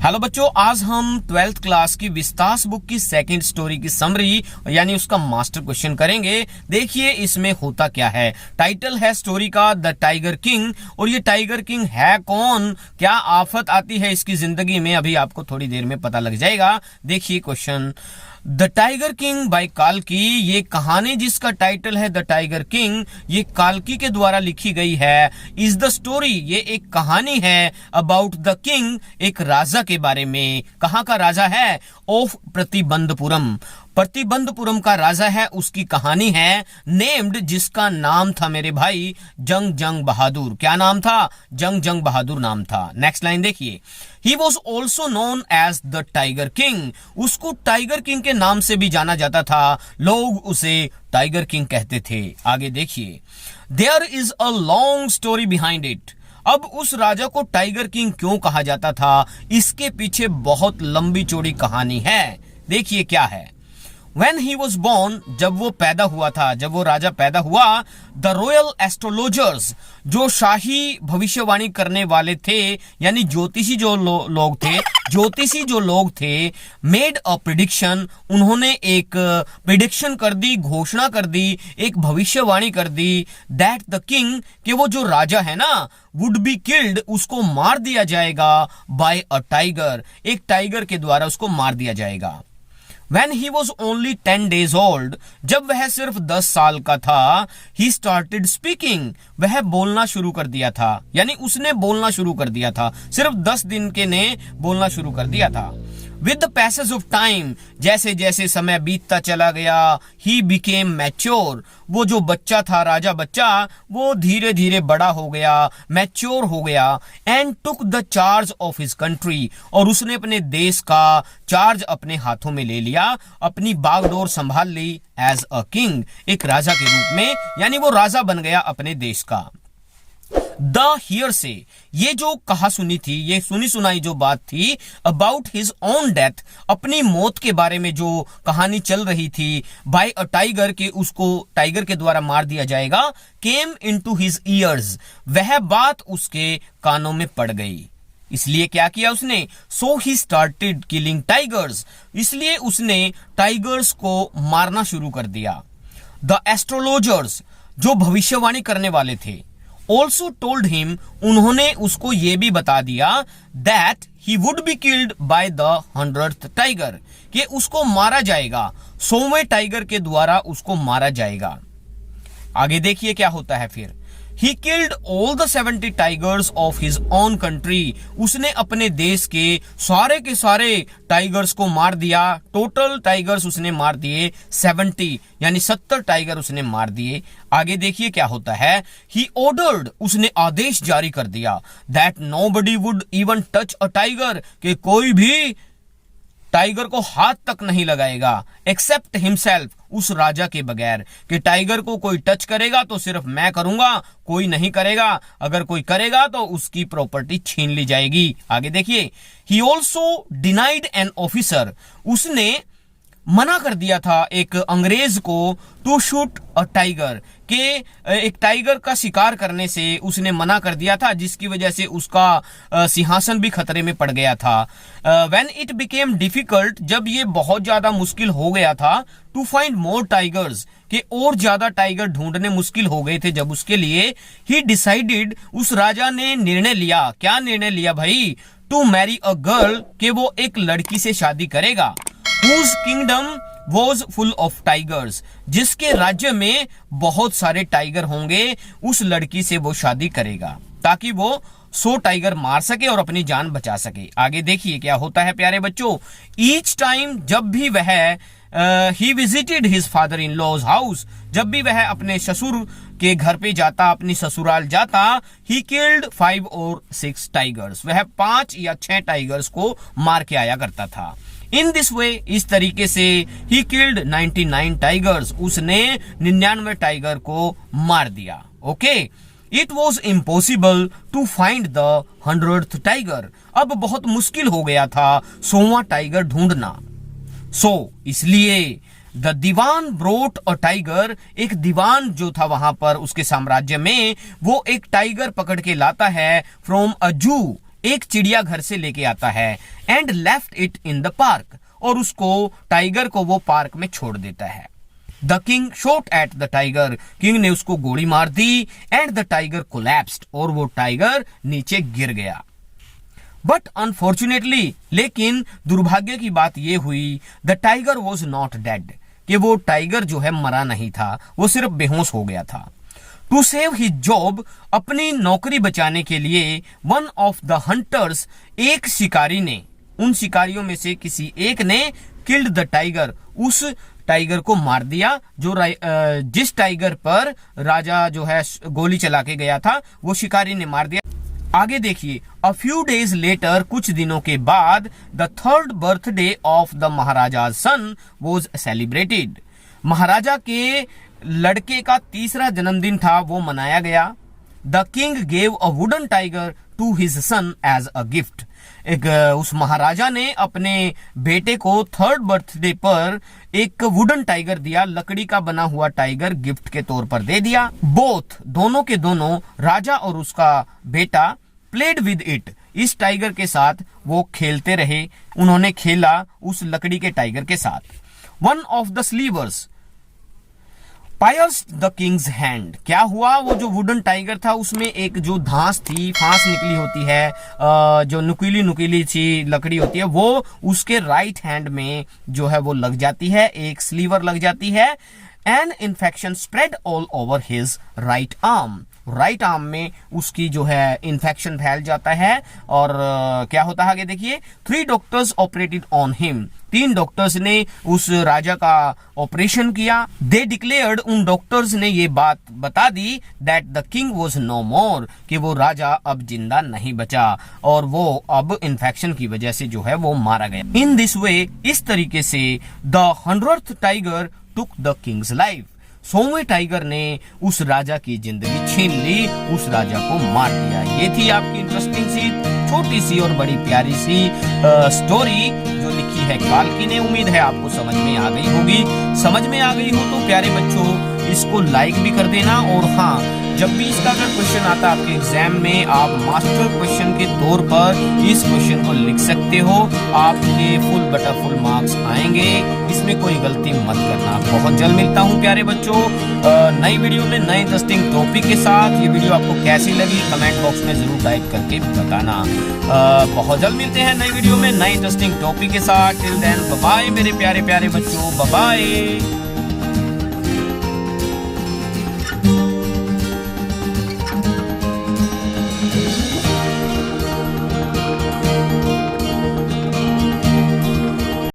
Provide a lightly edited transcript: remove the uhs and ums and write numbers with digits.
Hello बच्चों, आज हम 12th क्लास की विस्तास बुक की सेकंड स्टोरी की समरी यानी उसका मास्टर क्वेश्चन करेंगे। देखिए इसमें होता क्या है। टाइटल है स्टोरी का द टाइगर किंग, और ये टाइगर किंग है कौन, क्या आफत आती है इसकी जिंदगी में, अभी आपको थोड़ी देर में पता लग जाएगा। देखिए question, the tiger king by काल्की। ये कहानी जिसका टाइटल है द टाइगर किंग, ये काल्की के द्वारा लिखी गई है। इज द स्टोरी, ये एक कहानी है अबाउट द किंग, एक राजा के बारे में। कहाँ का राजा है? ऑफ प्रतिबंधपुरम, प्रतिबंधपुरम का राजा है, उसकी कहानी है। नेम्ड, जिसका नाम था मेरे भाई जंग जंग बहादुर। क्या नाम था? जंग जंग बहादुर नाम था। नेक्स्ट लाइन देखिए, he was also known as the tiger king. उसको टाइगर किंग के नाम से भी जाना जाता था, लोग उसे टाइगर किंग कहते थे। आगे देखिए, there is a long story behind it. अब उस राजा को टाइगर किंग क्यों कहा जाता था, इसके पीछे बहुत लंबी चौड़ी कहानी है। देखिए क्या है। When he was born, जब वो पैदा हुआ था, जब वो राजा पैदा हुआ, the royal astrologers, जो शाही भविष्यवाणी करने वाले थे, यानी ज्योतिषी जो लोग थे, ज्योतिषी जो लोग थे, made a prediction, उन्होंने एक प्रिडिक्शन कर दी, घोषणा कर दी, एक भविष्यवाणी कर दी, that the king, कि वो जो राजा है ना, would be killed, उसको मार दिया जाएगा by a tiger, एक टाइगर के द्वारा उसको मार दिया जाएगा। When he was only 10 days old, जब वह सिर्फ 10 साल का था, he started speaking, वह बोलना शुरू कर दिया था, यानी उसने बोलना शुरू कर दिया था, सिर्फ 10 दिन के ने बोलना शुरू कर दिया था। With the passage of time, जैसे जैसे समय बीतता चला गया, he became mature, वो जो बच्चा था, राजा बच्चा, वो धीरे धीरे बड़ा हो गया, मैच्योर हो गया, and took the charge of his country, और उसने अपने देश का चार्ज अपने हाथों में ले लिया, अपनी बागडोर संभाल ली as a king, एक राजा के रूप में, यानी वो राजा बन गया अपने देश का। द हियर से, ये जो कहा सुनी थी, ये सुनी सुनाई जो बात थी, अबाउट हिज ओन डेथ, अपनी मौत के बारे में जो कहानी चल रही थी, बाय अ टाइगर, के उसको टाइगर के द्वारा मार दिया जाएगा, केम इनटू हिज ईयर्स, वह बात उसके कानों में पड़ गई। इसलिए क्या किया उसने? सो ही स्टार्टेड किलिंग टाइगर्स, इसलिए उसने टाइगर्स को मारना शुरू कर दिया। द एस्ट्रोलॉजर्स, जो भविष्यवाणी करने वाले थे, ऑल्सो टोल्ड हिम, उन्होंने उसको ये भी बता दिया, that he would be killed by the 100th tiger, कि उसको मारा जाएगा, 100वें टाइगर के द्वारा उसको मारा जाएगा। आगे देखिए क्या होता है फिर। He killed all the 70 tigers of his own country, उसने अपने देश के सारे टाइगर्स को मार दिया। टोटल टाइगर्स उसने मार दिए 70, यानी 70 टाइगर उसने मार दिए। आगे देखिए क्या होता है। He ordered, उसने आदेश जारी कर दिया, that nobody would even touch a tiger, कि कोई भी टाइगर को हाथ तक नहीं लगाएगा, एक्सेप्ट हिमसेल्फ, उस राजा के बगैर, कि टाइगर को कोई टच करेगा तो सिर्फ मैं करूंगा, कोई नहीं करेगा, अगर कोई करेगा तो उसकी प्रॉपर्टी छीन ली जाएगी। आगे देखिए, he also denied an officer, उसने मना कर दिया था एक अंग्रेज को, टू शूट अ टाइगर, के एक टाइगर का शिकार करने से उसने मना कर दिया था, जिसकी वजह से उसका सिंहासन भी खतरे में पड़ गया था। व्हेन इट बिकेम डिफिकल्ट, जब ये बहुत ज्यादा मुश्किल हो गया था, टू फाइंड मोर टाइगर्स, के और ज्यादा टाइगर ढूंढने मुश्किल हो गए थे जब उसके लिए, ही डिसाइडेड, उस राजा ने निर्णय लिया। क्या निर्णय लिया भाई? टू मैरी अ गर्ल, के वो एक लड़की से शादी करेगा, whose kingdom was full of tigers, जिसके राज्य में बहुत सारे टाइगर होंगे, उस लड़की से वो शादी करेगा ताकि वो 100 टाइगर मार सके और अपनी जान बचा सके। आगे देखिए क्या होता है प्यारे बच्चों। ईच टाइम, जब भी वह he visited his father in law's house, जब भी वह अपने ससुर के घर पे जाता, अपनी ससुराल जाता, ही किल्ड 5 or 6 टाइगर्स, वह 5 या 6 टाइगर्स को मार के आया करता था। इन दिस वे, इस तरीके से, ही किल्ड 99 टाइगर्स, उसने 99 टाइगर को मार दिया। Okay, it was impossible to find the 100th tiger, अब बहुत मुश्किल हो गया था 100वां टाइगर ढूंढना। इसलिए the dewan brought a tiger, एक दीवान जो था वहां पर उसके साम्राज्य में, वो एक टाइगर पकड़ के लाता है, फ्रॉम अ जू, एक चिड़िया घर से लेके आता है and left it in the park, और उसको टाइगर को वो पार्क में छोड़ देता है। The king shot at the tiger, king ने उसको गोली मार दी एंड द टाइगर कोलैप्स्ड, और वो टाइगर नीचे गिर गया। बट अनफॉर्चुनेटली, लेकिन दुर्भाग्य की बात यह हुई, the tiger was not dead, कि वो टाइगर जो है मरा नहीं था, वो सिर्फ बेहोश हो गया था। टू सेव हिज जॉब, अपनी नौकरी बचाने के लिए, वन ऑफ द हंटर्स, एक शिकारी ने, उन शिकारियों में से किसी एक ने, किल्ड द टाइगर, उस टाइगर को मार दिया, जो जिस टाइगर पर राजा जो है गोली चला के गया था, वो शिकारी ने मार दिया। आगे देखिए, अ फ्यू डेज लेटर, कुछ दिनों के बाद, the third birthday of the maharaja son was celebrated, महाराजा के लड़के का तीसरा जन्मदिन था, वो मनाया गया। The king gave a wooden tiger to his son as a gift, उस महाराजा ने अपने बेटे को थर्ड बर्थडे पर एक वुडन टाइगर दिया, लकड़ी का बना हुआ टाइगर गिफ्ट के तौर पर दे दिया। बोथ, दोनों के दोनों, राजा और उसका बेटा, प्लेड विद इट, इस टाइगर के साथ वो खेलते रहे, उन्होंने खेला उस लकड़ी के टाइगर के साथ। One of the slivers pierced the king's hand, क्या हुआ, वो जो वुडन टाइगर था उसमें एक जो फांस निकली होती है, जो नुकीली नुकीली सी लकड़ी होती है, वो उसके राइट हैंड में जो है वो लग जाती है, एक स्लीवर लग जाती है। An infection spread all over his right arm, right arm में उसकी जो है इन्फेक्शन फैल जाता है, और क्या होता है आगे देखिए। 3 doctors operated on him, 3 doctors ने उस राजा का ऑपरेशन किया। दे डिक्लेयर्ड, उन डॉक्टर्स ने ये बात बता दी, that the king was no more, कि वो राजा अब जिंदा नहीं बचा, और वो अब इन्फेक्शन की वजह से जो है वो मारा गया। इन दिस वे, इस तरीके से, the 100th tiger took the king's life, 100वें टाइगर ने उस राजा की जिंदगी छीन ली, उस राजा को मार दिया। ये थी आपकी इंटरेस्टिंग सी, छोटी सी और बड़ी प्यारी सी स्टोरी जो लिखी है काल्की ने। उम्मीद है आपको समझ में आ गई होगी। समझ में आ गई हो तो प्यारे बच्चों इसको लाइक भी कर देना, और हाँ, जब भी इसका अगर क्वेश्चन आता है आपके एग्जाम में, आप मास्टर क्वेश्चन के तौर पर इस क्वेश्चन को लिख सकते हो, आपके फुल मार्क्स आएंगे, इसमें कोई गलती मत करना। बहुत जल्द मिलता हूँ प्यारे बच्चों नई वीडियो में नए इंटरेस्टिंग टॉपिक के साथ। ये वीडियो आपको कैसी लगी कमेंट बॉक्स में जरूर टाइप करके बताना। बहुत जल्द मिलते हैं नई वीडियो में नए इंटरेस्टिंग टॉपिक के साथ। टिल देन बाय बाय मेरे प्यारे बच्चों, बाय बाय।